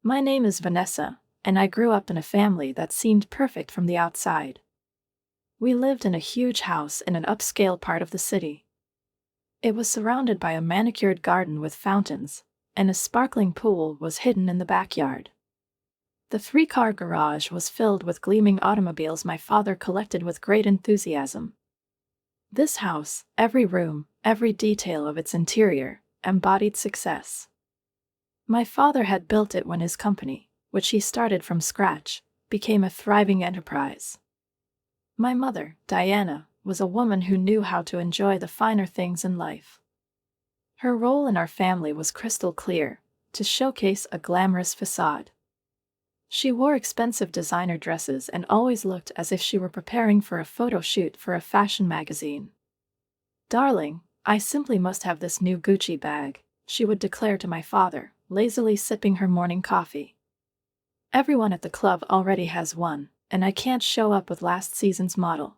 My name is Vanessa, and I grew up in a family that seemed perfect from the outside. We lived in a huge house in an upscale part of the city. It was surrounded by a manicured garden with fountains, and a sparkling pool was hidden in the backyard. The three-car garage was filled with gleaming automobiles my father collected with great enthusiasm. This house, every room, every detail of its interior, embodied success. My father had built it when his company, which he started from scratch, became a thriving enterprise. My mother, Diana, was a woman who knew how to enjoy the finer things in life. Her role in our family was crystal clear, to showcase a glamorous facade. She wore expensive designer dresses and always looked as if she were preparing for a photo shoot for a fashion magazine. "Darling, I simply must have this new Gucci bag," she would declare to my father, lazily sipping her morning coffee. "Everyone at the club already has one, and I can't show up with last season's model."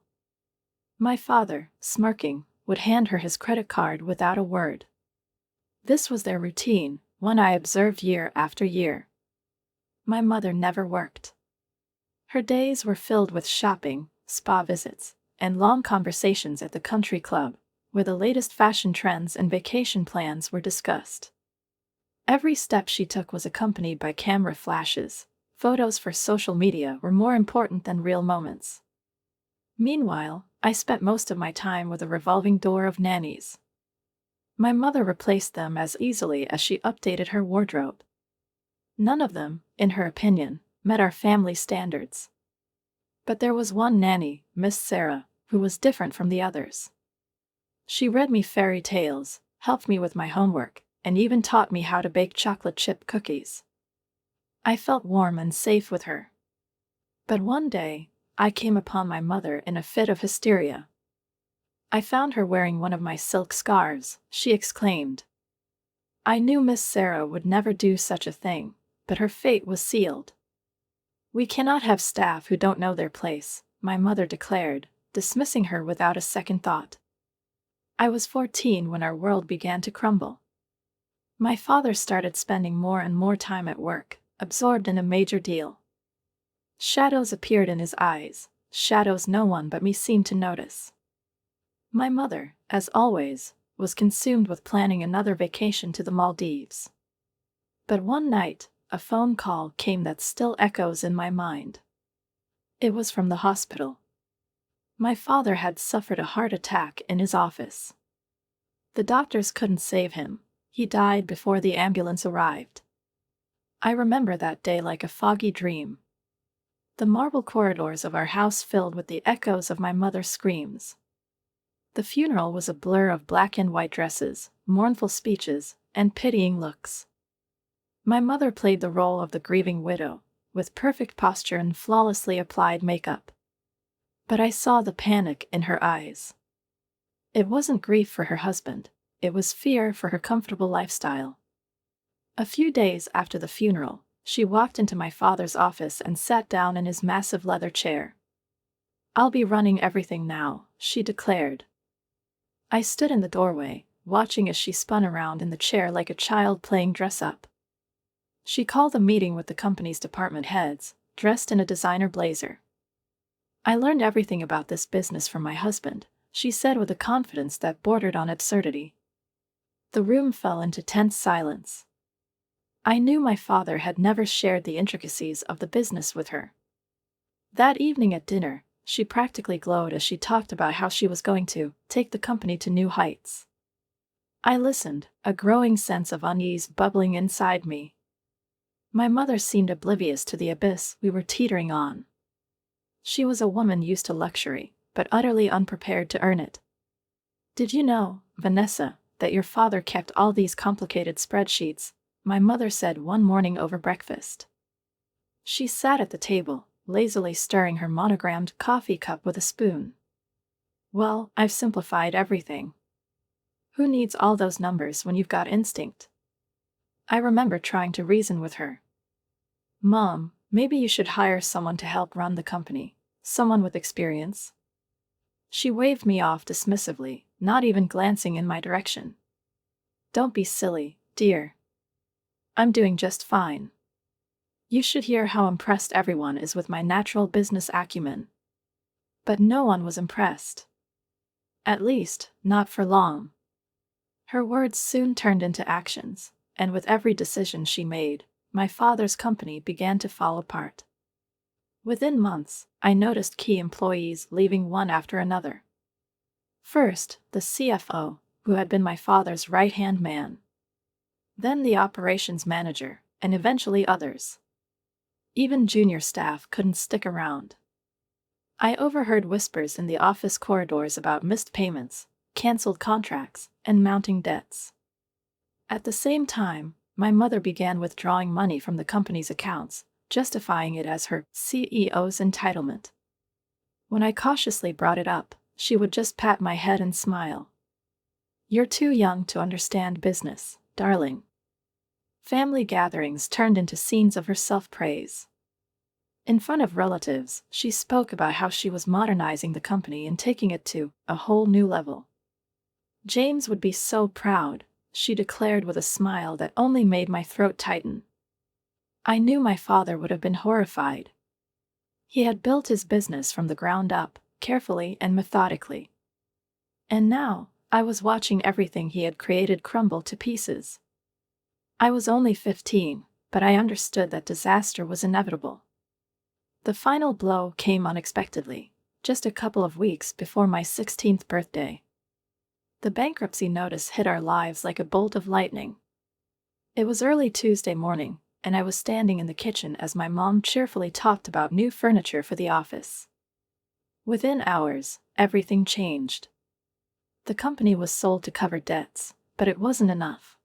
My father, smirking, would hand her his credit card without a word. This was their routine, one I observed year after year. My mother never worked. Her days were filled with shopping, spa visits, and long conversations at the country club, where the latest fashion trends and vacation plans were discussed. Every step she took was accompanied by camera flashes. Photos for social media were more important than real moments. Meanwhile, I spent most of my time with a revolving door of nannies. My mother replaced them as easily as she updated her wardrobe. None of them, in her opinion, met our family standards. But there was one nanny, Miss Sarah, who was different from the others. She read me fairy tales, helped me with my homework, and even taught me how to bake chocolate chip cookies. I felt warm and safe with her. But one day, I came upon my mother in a fit of hysteria. "I found her wearing one of my silk scarves," she exclaimed. I knew Miss Sarah would never do such a thing, but her fate was sealed. "We cannot have staff who don't know their place," my mother declared, dismissing her without a second thought. I was 14 when our world began to crumble. My father started spending more and more time at work, absorbed in a major deal. Shadows appeared in his eyes, shadows no one but me seemed to notice. My mother, as always, was consumed with planning another vacation to the Maldives. But one night, a phone call came that still echoes in my mind. It was from the hospital. My father had suffered a heart attack in his office. The doctors couldn't save him. He died before the ambulance arrived. I remember that day like a foggy dream. The marble corridors of our house filled with the echoes of my mother's screams. The funeral was a blur of black and white dresses, mournful speeches, and pitying looks. My mother played the role of the grieving widow, with perfect posture and flawlessly applied makeup. But I saw the panic in her eyes. It wasn't grief for her husband, it was fear for her comfortable lifestyle. A few days after the funeral, she walked into my father's office and sat down in his massive leather chair. "I'll be running everything now," she declared. I stood in the doorway, watching as she spun around in the chair like a child playing dress-up. She called a meeting with the company's department heads, dressed in a designer blazer. "I learned everything about this business from my husband," she said with a confidence that bordered on absurdity. The room fell into tense silence. I knew my father had never shared the intricacies of the business with her. That evening at dinner, she practically glowed as she talked about how she was going to take the company to new heights. I listened, a growing sense of unease bubbling inside me. My mother seemed oblivious to the abyss we were teetering on. She was a woman used to luxury, but utterly unprepared to earn it. "Did you know, Vanessa, that your father kept all these complicated spreadsheets?" my mother said one morning over breakfast. She sat at the table, lazily stirring her monogrammed coffee cup with a spoon. "Well, I've simplified everything. Who needs all those numbers when you've got instinct?" I remember trying to reason with her. "Mom, maybe you should hire someone to help run the company, someone with experience." She waved me off dismissively, not even glancing in my direction. "Don't be silly, dear. I'm doing just fine." You should hear how impressed everyone is with my natural business acumen. But no one was impressed. At least, not for long. Her words soon turned into actions, and with every decision she made, my father's company began to fall apart. Within months, I noticed key employees leaving one after another. First, the CFO, who had been my father's right-hand man. Then the operations manager, and eventually others. Even junior staff couldn't stick around. I overheard whispers in the office corridors about missed payments, canceled contracts, and mounting debts. At the same time, my mother began withdrawing money from the company's accounts, justifying it as her CEO's entitlement. When I cautiously brought it up, she would just pat my head and smile. "You're too young to understand business, darling." Family gatherings turned into scenes of her self-praise. In front of relatives, she spoke about how she was modernizing the company and taking it to a whole new level. "James would be so proud," she declared with a smile that only made my throat tighten. I knew my father would have been horrified. He had built his business from the ground up, carefully and methodically. And now, I was watching everything he had created crumble to pieces. I was only 15, but I understood that disaster was inevitable. The final blow came unexpectedly, just a couple of weeks before my 16th birthday. The bankruptcy notice hit our lives like a bolt of lightning. It was early Tuesday morning, and I was standing in the kitchen as my mom cheerfully talked about new furniture for the office. Within hours, everything changed. The company was sold to cover debts, but it wasn't enough.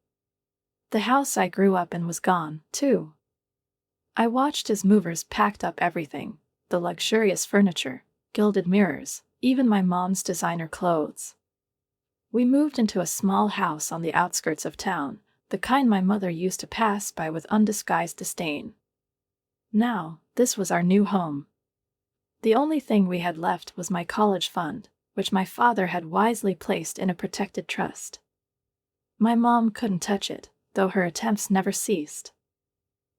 The house I grew up in was gone, too. I watched as movers packed up everything, the luxurious furniture, gilded mirrors, even my mom's designer clothes. We moved into a small house on the outskirts of town, the kind my mother used to pass by with undisguised disdain. Now, this was our new home. The only thing we had left was my college fund, which my father had wisely placed in a protected trust. My mom couldn't touch it, though her attempts never ceased.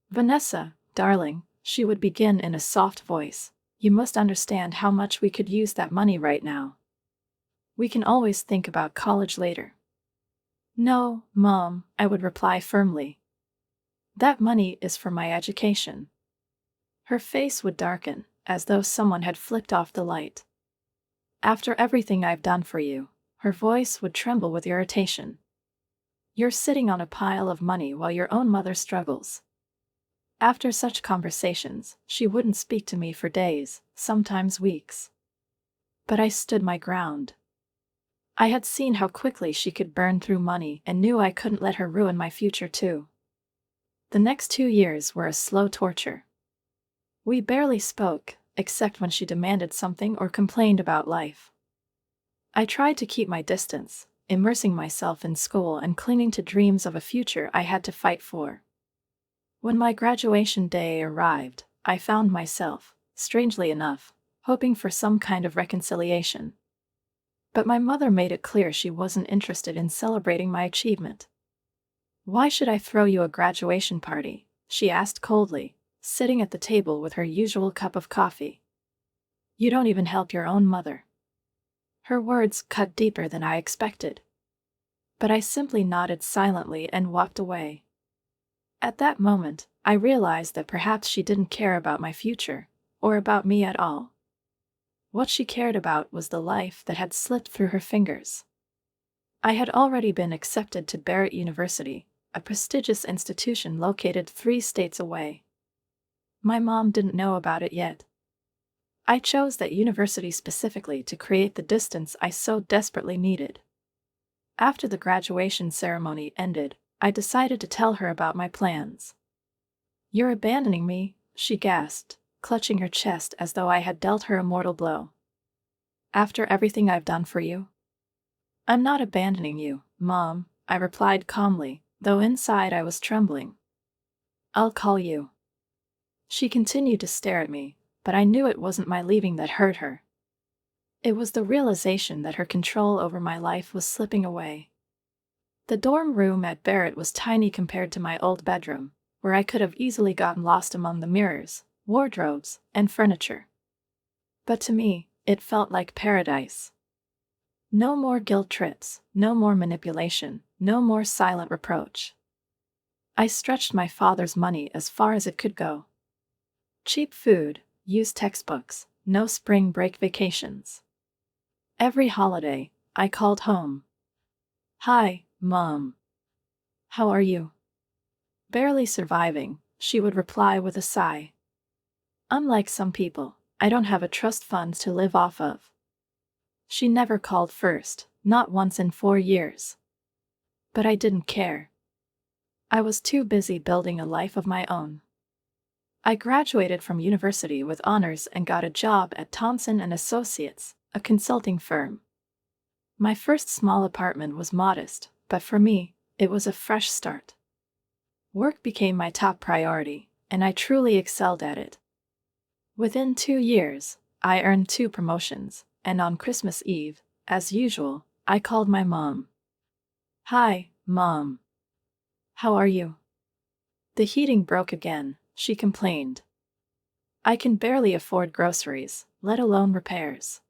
"Vanessa, darling," she would begin in a soft voice, "you must understand how much we could use that money right now. We can always think about college later." "No, Mom," I would reply firmly. "That money is for my education." Her face would darken, as though someone had flicked off the light. "After everything I've done for you," her voice would tremble with irritation. "You're sitting on a pile of money while your own mother struggles." After such conversations, she wouldn't speak to me for days, sometimes weeks. But I stood my ground. I had seen how quickly she could burn through money and knew I couldn't let her ruin my future too. The next 2 years were a slow torture. We barely spoke, except when she demanded something or complained about life. I tried to keep my distance, immersing myself in school and clinging to dreams of a future I had to fight for. When my graduation day arrived, I found myself, strangely enough, hoping for some kind of reconciliation. But my mother made it clear she wasn't interested in celebrating my achievement. "Why should I throw you a graduation party?" she asked coldly, sitting at the table with her usual cup of coffee. "You don't even help your own mother." Her words cut deeper than I expected. But I simply nodded silently and walked away. At that moment, I realized that perhaps she didn't care about my future, or about me at all. What she cared about was the life that had slipped through her fingers. I had already been accepted to Barrett University, a prestigious institution located 3 states away. My mom didn't know about it yet. I chose that university specifically to create the distance I so desperately needed. After the graduation ceremony ended, I decided to tell her about my plans. "You're abandoning me," she gasped, clutching her chest as though I had dealt her a mortal blow. "After everything I've done for you?" "I'm not abandoning you, Mom," I replied calmly, though inside I was trembling. "I'll call you." She continued to stare at me, but I knew it wasn't my leaving that hurt her. It was the realization that her control over my life was slipping away. The dorm room at Barrett was tiny compared to my old bedroom, where I could have easily gotten lost among the mirrors, wardrobes, and furniture. But to me, it felt like paradise. No more guilt trips, no more manipulation, no more silent reproach. I stretched my father's money as far as it could go. Cheap food, used textbooks, no spring break vacations. Every holiday, I called home. "Hi, Mom. How are you?" Barely surviving, she would reply with a sigh. "Unlike some people, I don't have a trust fund to live off of." She never called first, not once in 4 years. But I didn't care. I was too busy building a life of my own. I graduated from university with honors and got a job at Thomson & Associates, a consulting firm. My first small apartment was modest, but for me, it was a fresh start. Work became my top priority, and I truly excelled at it. Within 2 years, I earned 2 promotions, and on Christmas Eve, as usual, I called my mom. "Hi, Mom. How are you?" "The heating broke again," she complained. "I can barely afford groceries, let alone repairs.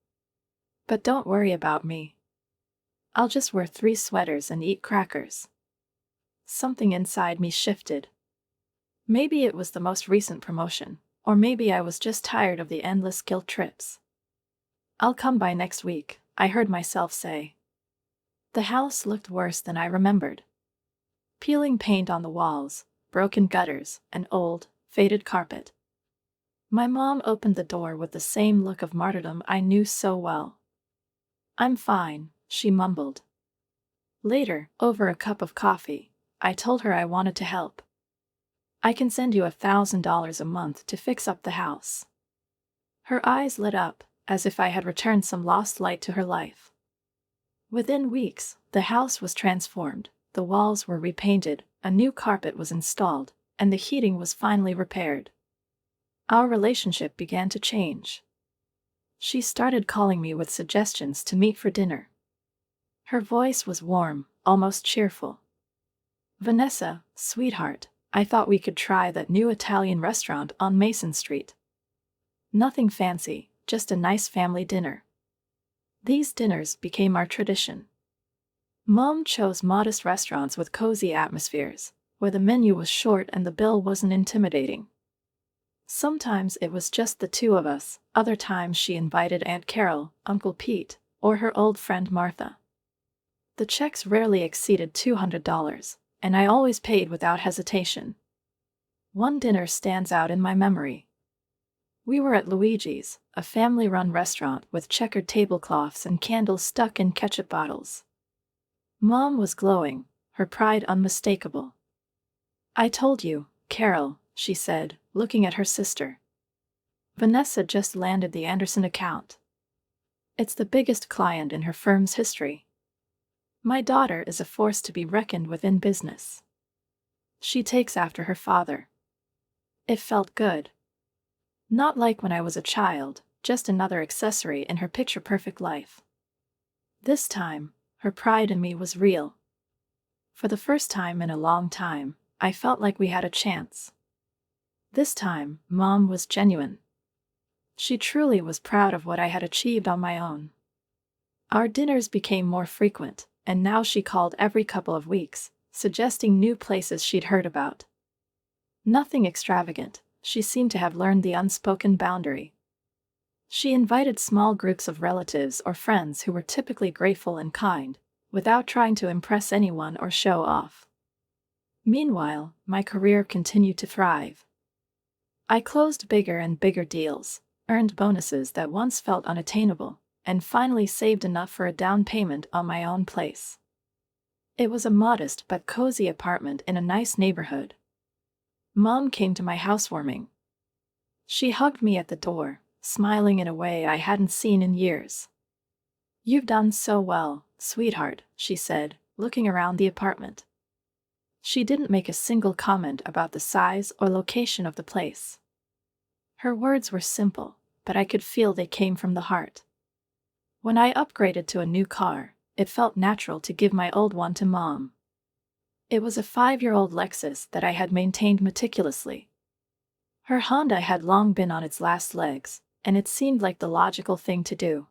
But don't worry about me. I'll just wear 3 sweaters and eat crackers." Something inside me shifted. Maybe it was the most recent promotion, or maybe I was just tired of the endless guilt trips. "I'll come by next week," I heard myself say. The house looked worse than I remembered. Peeling paint on the walls, broken gutters, and old, faded carpet. My mom opened the door with the same look of martyrdom I knew so well. "I'm fine," she mumbled. Later, over a cup of coffee, I told her I wanted to help. "I can send you $1,000 a month to fix up the house." Her eyes lit up, as if I had returned some lost light to her life. Within weeks, the house was transformed, the walls were repainted, a new carpet was installed, and the heating was finally repaired. Our relationship began to change. She started calling me with suggestions to meet for dinner. Her voice was warm, almost cheerful. "Vanessa, sweetheart, I thought we could try that new Italian restaurant on Mason Street. Nothing fancy, just a nice family dinner." These dinners became our tradition. Mom chose modest restaurants with cozy atmospheres, where the menu was short and the bill wasn't intimidating. Sometimes it was just the 2 of us, other times she invited Aunt Carol, Uncle Pete, or her old friend Martha. The checks rarely exceeded $200, and I always paid without hesitation. One dinner stands out in my memory. We were at Luigi's, a family-run restaurant with checkered tablecloths and candles stuck in ketchup bottles. Mom was glowing, her pride unmistakable. "I told you, Carol," she said, looking at her sister. "Vanessa just landed the Anderson account. It's the biggest client in her firm's history. My daughter is a force to be reckoned with in business. She takes after her father." It felt good. Not like when I was a child, just another accessory in her picture-perfect life. This time, her pride in me was real. For the first time in a long time, I felt like we had a chance. This time, Mom was genuine. She truly was proud of what I had achieved on my own. Our dinners became more frequent, and now she called every couple of weeks, suggesting new places she'd heard about. Nothing extravagant, she seemed to have learned the unspoken boundary. She invited small groups of relatives or friends who were typically grateful and kind, without trying to impress anyone or show off. Meanwhile, my career continued to thrive. I closed bigger and bigger deals, earned bonuses that once felt unattainable, and finally saved enough for a down payment on my own place. It was a modest but cozy apartment in a nice neighborhood. Mom came to my housewarming. She hugged me at the door, smiling in a way I hadn't seen in years. "You've done so well, sweetheart," she said, looking around the apartment. She didn't make a single comment about the size or location of the place. Her words were simple, but I could feel they came from the heart. When I upgraded to a new car, it felt natural to give my old one to Mom. It was a 5-year-old Lexus that I had maintained meticulously. Her Honda had long been on its last legs, and it seemed like the logical thing to do.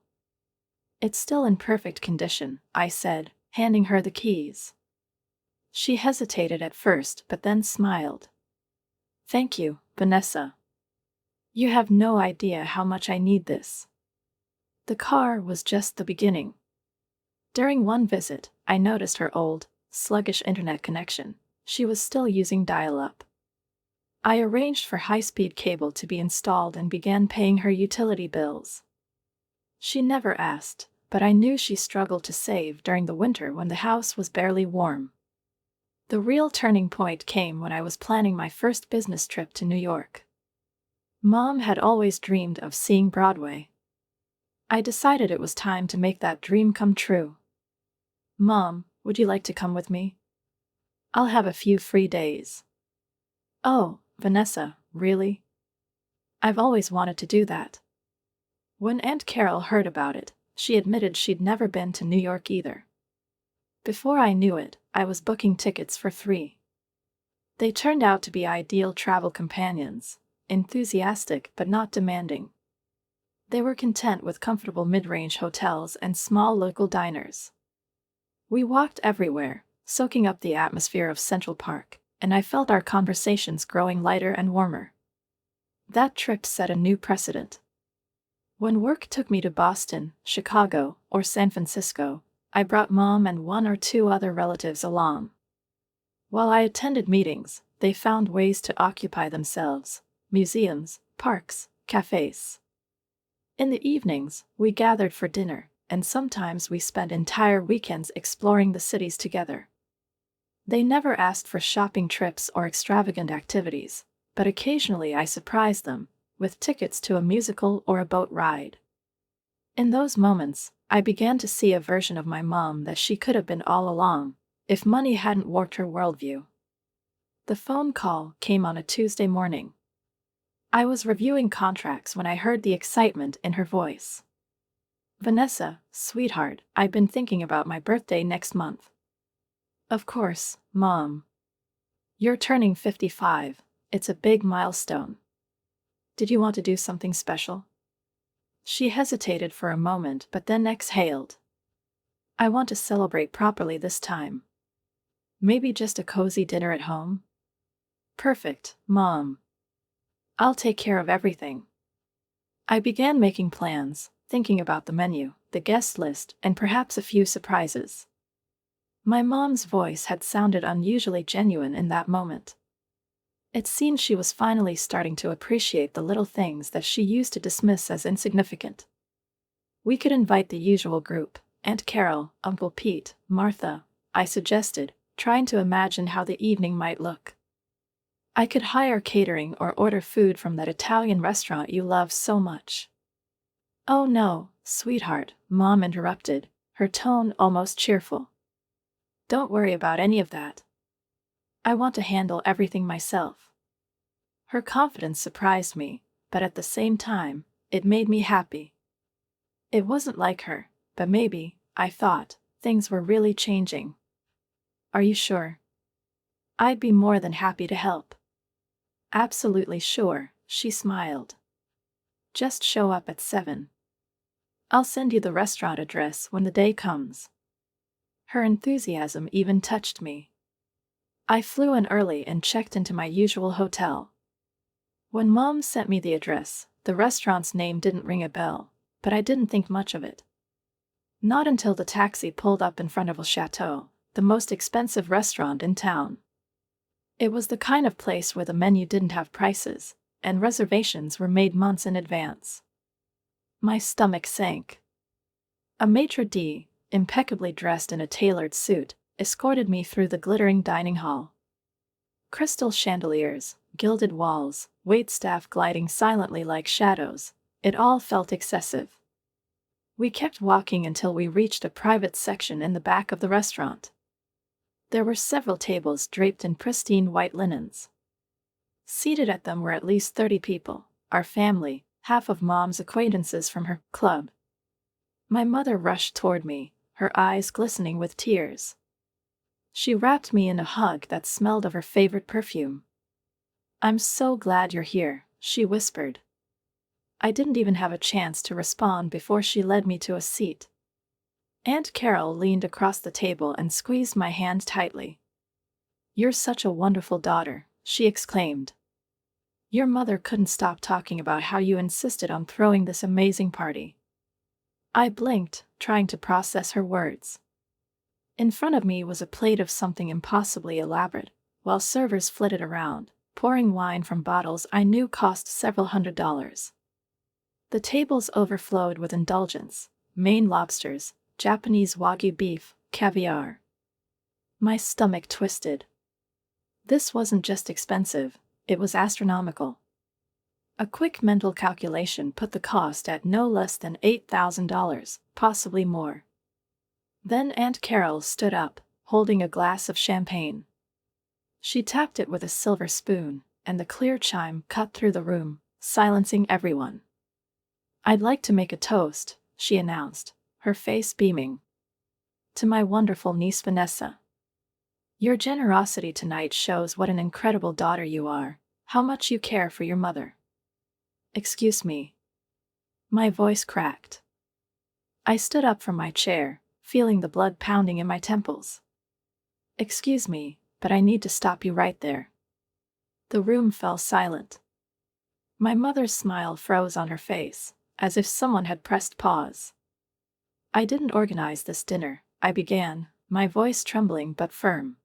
"It's still in perfect condition," I said, handing her the keys. She hesitated at first but then smiled. "Thank you, Vanessa. You have no idea how much I need this." The car was just the beginning. During one visit, I noticed her old, sluggish internet connection. She was still using dial-up. I arranged for high-speed cable to be installed and began paying her utility bills. She never asked, but I knew she struggled to save during the winter when the house was barely warm. The real turning point came when I was planning my first business trip to New York. Mom had always dreamed of seeing Broadway. I decided it was time to make that dream come true. "Mom, would you like to come with me? I'll have a few free days." "Oh, Vanessa, really? I've always wanted to do that." When Aunt Carol heard about it, she admitted she'd never been to New York either. Before I knew it, I was booking tickets for 3. They turned out to be ideal travel companions, enthusiastic but not demanding. They were content with comfortable mid-range hotels and small local diners. We walked everywhere, soaking up the atmosphere of Central Park, and I felt our conversations growing lighter and warmer. That trip set a new precedent. When work took me to Boston, Chicago, or San Francisco, I brought Mom and 1 or 2 other relatives along. While I attended meetings, they found ways to occupy themselves: museums, parks, cafes. In the evenings, we gathered for dinner, and sometimes we spent entire weekends exploring the cities together. They never asked for shopping trips or extravagant activities, but occasionally I surprised them with tickets to a musical or a boat ride. In those moments, I began to see a version of my mom that she could have been all along, if money hadn't warped her worldview. The phone call came on a Tuesday morning. I was reviewing contracts when I heard the excitement in her voice. "Vanessa, sweetheart, I've been thinking about my birthday next month." "Of course, Mom. You're turning 55. It's a big milestone. Did you want to do something special?" She hesitated for a moment but then exhaled. "I want to celebrate properly this time. Maybe just a cozy dinner at home?" "Perfect, Mom. I'll take care of everything." I began making plans, thinking about the menu, the guest list, and perhaps a few surprises. My mom's voice had sounded unusually genuine in that moment. It seemed she was finally starting to appreciate the little things that she used to dismiss as insignificant. "We could invite the usual group: Aunt Carol, Uncle Pete, Martha," I suggested, trying to imagine how the evening might look. "I could hire catering or order food from that Italian restaurant you love so much." "Oh no, sweetheart," Mom interrupted, her tone almost cheerful. "Don't worry about any of that. I want to handle everything myself." Her confidence surprised me, but at the same time, it made me happy. It wasn't like her, but maybe, I thought, things were really changing. "Are you sure?" "I'd be more than happy to help." "Absolutely sure," she smiled. "Just show up at 7. I'll send you the restaurant address when the day comes." Her enthusiasm even touched me. I flew in early and checked into my usual hotel. When Mom sent me the address, the restaurant's name didn't ring a bell, but I didn't think much of it. Not until the taxi pulled up in front of Le Chateau, the most expensive restaurant in town. It was the kind of place where the menu didn't have prices, and reservations were made months in advance. My stomach sank. A maitre d', impeccably dressed in a tailored suit, escorted me through the glittering dining hall. Crystal chandeliers, gilded walls, waitstaff gliding silently like shadows, it all felt excessive. We kept walking until we reached a private section in the back of the restaurant. There were several tables draped in pristine white linens. Seated at them were at least 30 people, our family, half of Mom's acquaintances from her club. My mother rushed toward me, her eyes glistening with tears. She wrapped me in a hug that smelled of her favorite perfume. "I'm so glad you're here," she whispered. I didn't even have a chance to respond before she led me to a seat. Aunt Carol leaned across the table and squeezed my hand tightly. "You're such a wonderful daughter," she exclaimed. "Your mother couldn't stop talking about how you insisted on throwing this amazing party." I blinked, trying to process her words. In front of me was a plate of something impossibly elaborate, while servers flitted around, pouring wine from bottles I knew cost several $100s. The tables overflowed with indulgence: Maine lobsters, Japanese wagyu beef, caviar. My stomach twisted. This wasn't just expensive, it was astronomical. A quick mental calculation put the cost at no less than $8,000, possibly more. Then Aunt Carol stood up, holding a glass of champagne. She tapped it with a silver spoon, and the clear chime cut through the room, silencing everyone. "I'd like to make a toast," she announced, her face beaming. "To my wonderful niece Vanessa. Your generosity tonight shows what an incredible daughter you are, how much you care for your mother." "Excuse me." My voice cracked. I stood up from my chair, feeling the blood pounding in my temples. "Excuse me, but I need to stop you right there." The room fell silent. My mother's smile froze on her face, as if someone had pressed pause. "I didn't organize this dinner," I began, my voice trembling but firm.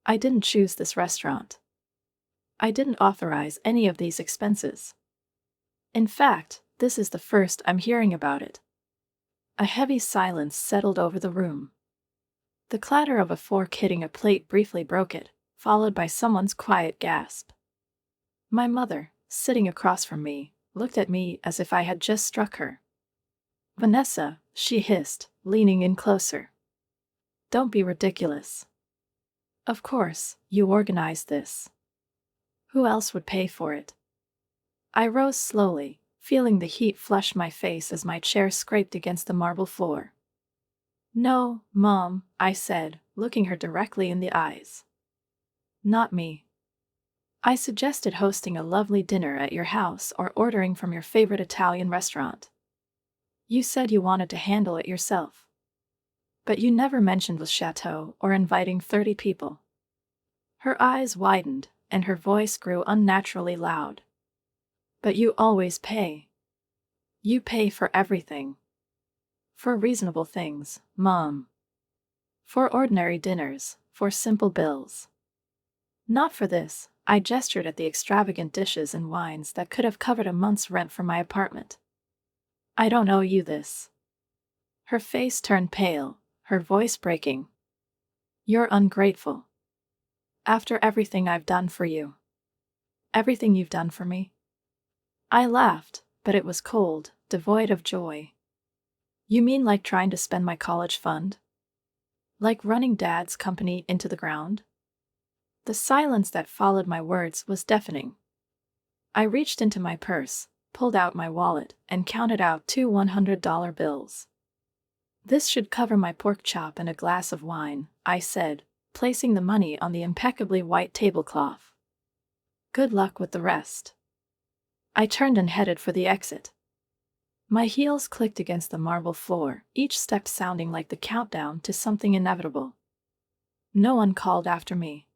"I didn't choose this restaurant. I didn't authorize any of these expenses. In fact, this is the first I'm hearing about it." A heavy silence settled over the room. The clatter of a fork hitting a plate briefly broke it, followed by someone's quiet gasp. My mother, sitting across from me, looked at me as if I had just struck her. "Vanessa," she hissed, leaning in closer. "Don't be ridiculous. Of course, you organized this. Who else would pay for it?" I rose slowly, feeling the heat flush my face as my chair scraped against the marble floor. "No, Mom," I said, looking her directly in the eyes. "Not me. I suggested hosting a lovely dinner at your house or ordering from your favorite Italian restaurant. You said you wanted to handle it yourself. But you never mentioned the chateau or inviting 30 people." Her eyes widened, and her voice grew unnaturally loud. "But you always pay. You pay for everything. For reasonable things, Mom. For ordinary dinners, for simple bills. Not for this." I gestured at the extravagant dishes and wines that could have covered a month's rent for my apartment. "I don't owe you this." Her face turned pale, her voice breaking. "You're ungrateful. After everything I've done for you. Everything you've done for me." I laughed, but it was cold, devoid of joy. "You mean like trying to spend my college fund? Like running Dad's company into the ground?" The silence that followed my words was deafening. I reached into my purse, pulled out my wallet, and counted out 2 $100 bills. "This should cover my pork chop and a glass of wine," I said, placing the money on the impeccably white tablecloth. "Good luck with the rest." I turned and headed for the exit. My heels clicked against the marble floor, each step sounding like the countdown to something inevitable. No one called after me.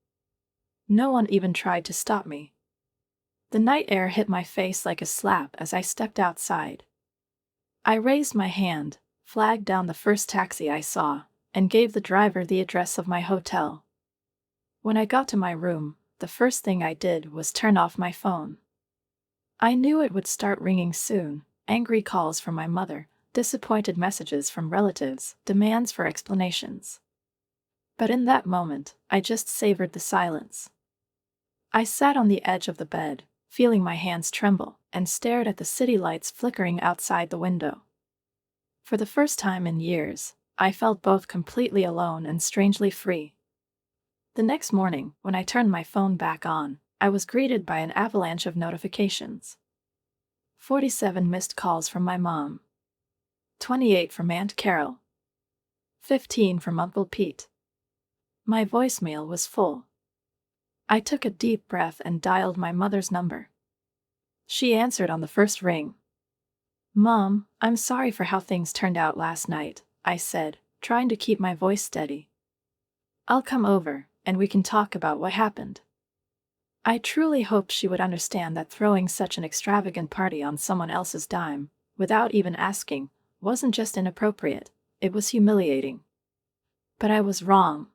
No one even tried to stop me. The night air hit my face like a slap as I stepped outside. I raised my hand, flagged down the first taxi I saw, and gave the driver the address of my hotel. When I got to my room, the first thing I did was turn off my phone. I knew it would start ringing soon: angry calls from my mother, disappointed messages from relatives, demands for explanations. But in that moment, I just savored the silence. I sat on the edge of the bed, feeling my hands tremble, and stared at the city lights flickering outside the window. For the first time in years, I felt both completely alone and strangely free. The next morning, when I turned my phone back on, I was greeted by an avalanche of notifications. 47 missed calls from my mom. 28 from Aunt Carol. 15 from Uncle Pete. My voicemail was full. I took a deep breath and dialed my mother's number. She answered on the first ring. "Mom, I'm sorry for how things turned out last night," I said, trying to keep my voice steady. "I'll come over, and we can talk about what happened." I truly hoped she would understand that throwing such an extravagant party on someone else's dime, without even asking, wasn't just inappropriate, it was humiliating. But I was wrong.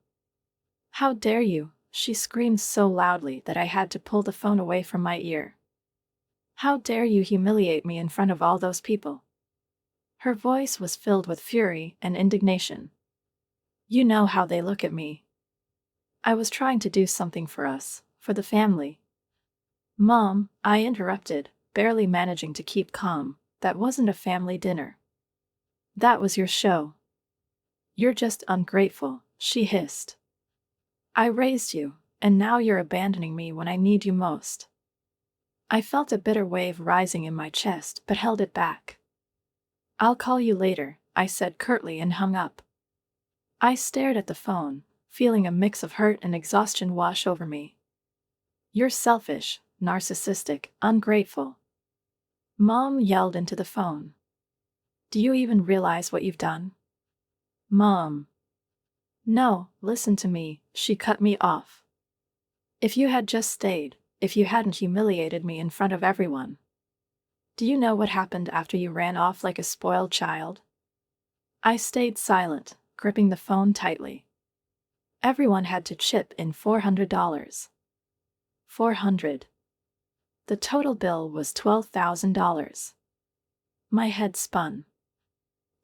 "How dare you?" she screamed so loudly that I had to pull the phone away from my ear. "How dare you humiliate me in front of all those people?" Her voice was filled with fury and indignation. "You know how they look at me. I was trying to do something for us, for the family." "Mom," I interrupted, barely managing to keep calm, "that wasn't a family dinner. That was your show." "You're just ungrateful," she hissed. "I raised you, and now you're abandoning me when I need you most." I felt a bitter wave rising in my chest but held it back. "I'll call you later," I said curtly and hung up. I stared at the phone, feeling a mix of hurt and exhaustion wash over me. "You're selfish, narcissistic, ungrateful," Mom yelled into the phone. "Do you even realize what you've done?" "Mom." "No, listen to me," she cut me off. "If you had just stayed, if you hadn't humiliated me in front of everyone. Do you know what happened after you ran off like a spoiled child?" I stayed silent, gripping the phone tightly. Everyone had to chip in $400. 400. The total bill was $12,000. My head spun.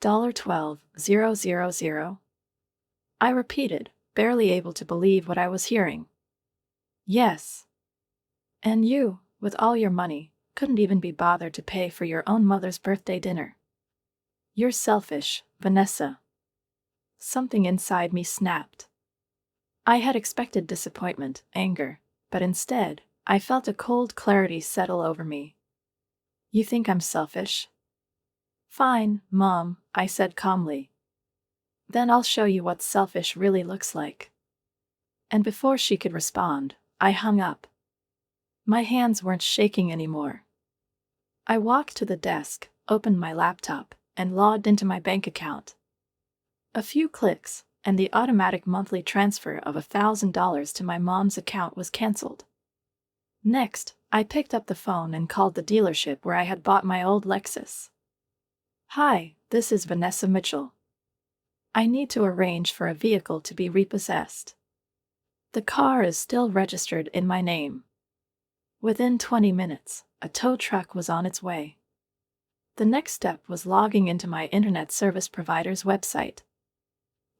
$12,000. I repeated, barely able to believe what I was hearing. "Yes. And you, with all your money, couldn't even be bothered to pay for your own mother's birthday dinner. You're selfish, Vanessa." Something inside me snapped. I had expected disappointment, anger, but instead, I felt a cold clarity settle over me. "You think I'm selfish?" "Fine, Mom," I said calmly. "Then I'll show you what selfish really looks like." And before she could respond, I hung up. My hands weren't shaking anymore. I walked to the desk, opened my laptop, and logged into my bank account. A few clicks, and the automatic monthly transfer of $1,000 to my mom's account was canceled. Next, I picked up the phone and called the dealership where I had bought my old Lexus. "Hi, this is Vanessa Mitchell. I need to arrange for a vehicle to be repossessed. The car is still registered in my name." Within 20 minutes, a tow truck was on its way. The next step was logging into my internet service provider's website.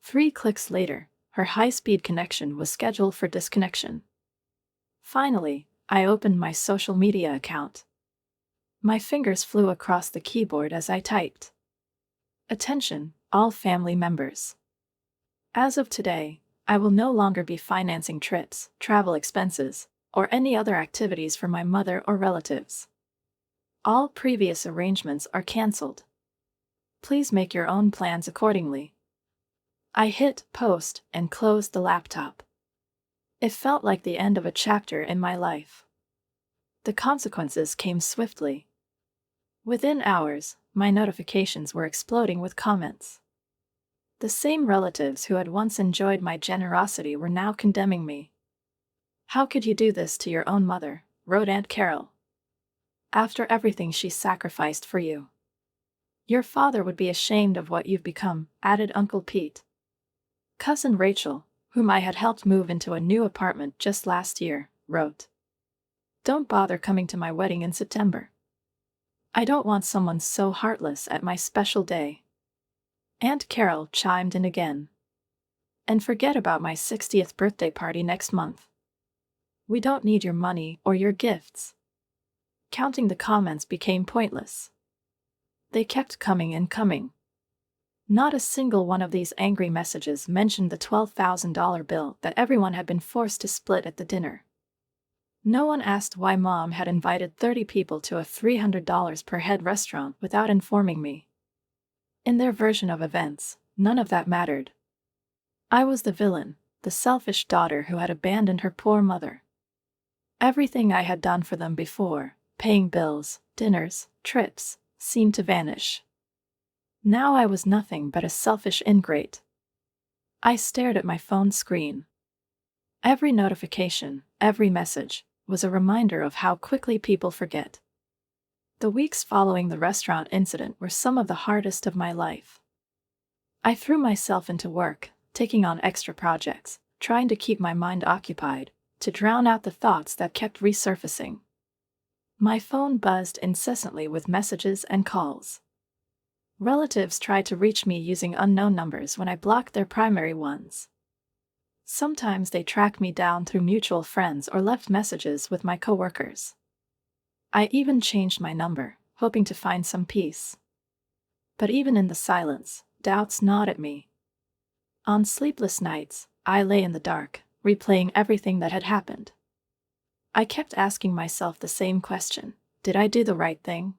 3 clicks later, her high-speed connection was scheduled for disconnection. Finally, I opened my social media account. My fingers flew across the keyboard as I typed. "Attention, all family members. As of today, I will no longer be financing trips, travel expenses, or any other activities for my mother or relatives. All previous arrangements are canceled. Please make your own plans accordingly." I hit post and closed the laptop. It felt like the end of a chapter in my life. The consequences came swiftly. Within hours, my notifications were exploding with comments. The same relatives who had once enjoyed my generosity were now condemning me. "How could you do this to your own mother?" wrote Aunt Carol. "After everything she sacrificed for you. Your father would be ashamed of what you've become," added Uncle Pete. Cousin Rachel, whom I had helped move into a new apartment just last year, wrote, "Don't bother coming to my wedding in September. I don't want someone so heartless at my special day." Aunt Carol chimed in again. "And forget about my 60th birthday party next month. We don't need your money or your gifts." Counting the comments became pointless. They kept coming and coming. Not a single one of these angry messages mentioned the $12,000 bill that everyone had been forced to split at the dinner. No one asked why Mom had invited 30 people to a $300 per head restaurant without informing me. In their version of events, none of that mattered. I was the villain, the selfish daughter who had abandoned her poor mother. Everything I had done for them before, paying bills, dinners, trips, seemed to vanish. Now I was nothing but a selfish ingrate. I stared at my phone screen. Every notification, every message, was a reminder of how quickly people forget. The weeks following the restaurant incident were some of the hardest of my life. I threw myself into work, taking on extra projects, trying to keep my mind occupied, to drown out the thoughts that kept resurfacing. My phone buzzed incessantly with messages and calls. Relatives tried to reach me using unknown numbers when I blocked their primary ones. Sometimes they tracked me down through mutual friends or left messages with my coworkers. I even changed my number, hoping to find some peace. But even in the silence, doubts gnawed at me. On sleepless nights, I lay in the dark, replaying everything that had happened. I kept asking myself the same question: did I do the right thing?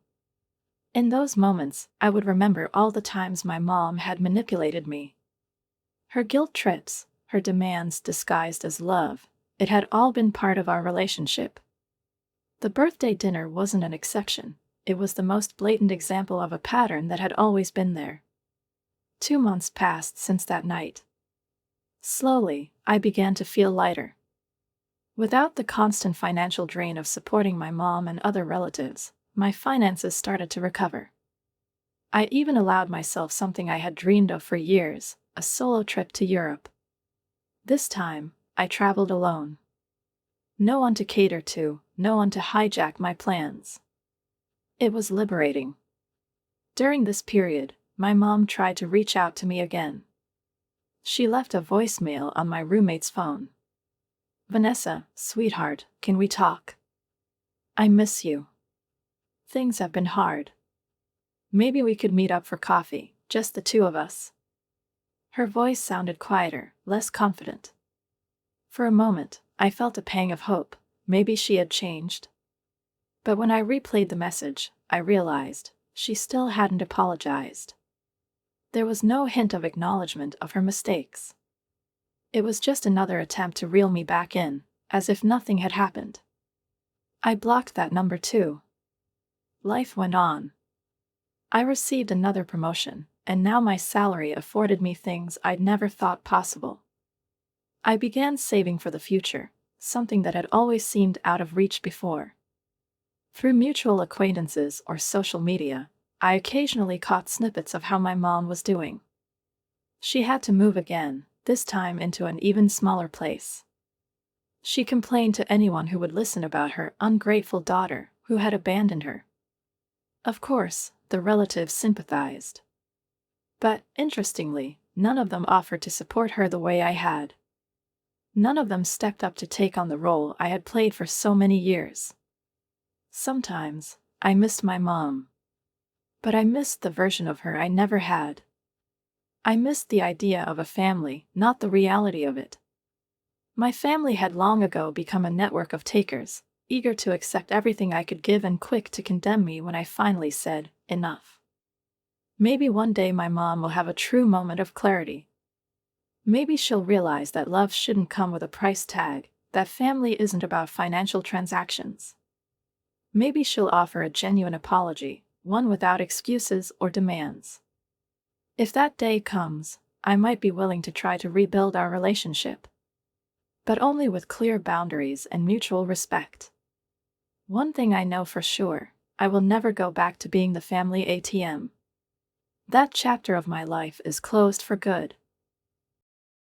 In those moments, I would remember all the times my mom had manipulated me. Her guilt trips, her demands disguised as love, it had all been part of our relationship. The birthday dinner wasn't an exception, it was the most blatant example of a pattern that had always been there. 2 months passed since that night. Slowly, I began to feel lighter. Without the constant financial drain of supporting my mom and other relatives, my finances started to recover. I even allowed myself something I had dreamed of for years: a solo trip to Europe. This time, I traveled alone. No one to cater to, no one to hijack my plans. It was liberating. During this period, my mom tried to reach out to me again. She left a voicemail on my roommate's phone. "Vanessa, sweetheart, can we talk? I miss you. Things have been hard. Maybe we could meet up for coffee, just the two of us." Her voice sounded quieter, less confident. For a moment, I felt a pang of hope. Maybe she had changed. But when I replayed the message, I realized she still hadn't apologized. There was no hint of acknowledgement of her mistakes. It was just another attempt to reel me back in, as if nothing had happened. I blocked that number too. Life went on. I received another promotion, and now my salary afforded me things I'd never thought possible. I began saving for the future, something that had always seemed out of reach before. Through mutual acquaintances or social media, I occasionally caught snippets of how my mom was doing. She had to move again, this time into an even smaller place. She complained to anyone who would listen about her ungrateful daughter who had abandoned her. Of course, the relatives sympathized. But, interestingly, none of them offered to support her the way I had. None of them stepped up to take on the role I had played for so many years. Sometimes, I missed my mom. But I missed the version of her I never had. I missed the idea of a family, not the reality of it. My family had long ago become a network of takers, eager to accept everything I could give and quick to condemn me when I finally said, "Enough." Maybe one day my mom will have a true moment of clarity. Maybe she'll realize that love shouldn't come with a price tag, that family isn't about financial transactions. Maybe she'll offer a genuine apology, one without excuses or demands. If that day comes, I might be willing to try to rebuild our relationship. But only with clear boundaries and mutual respect. One thing I know for sure, I will never go back to being the family ATM. That chapter of my life is closed for good.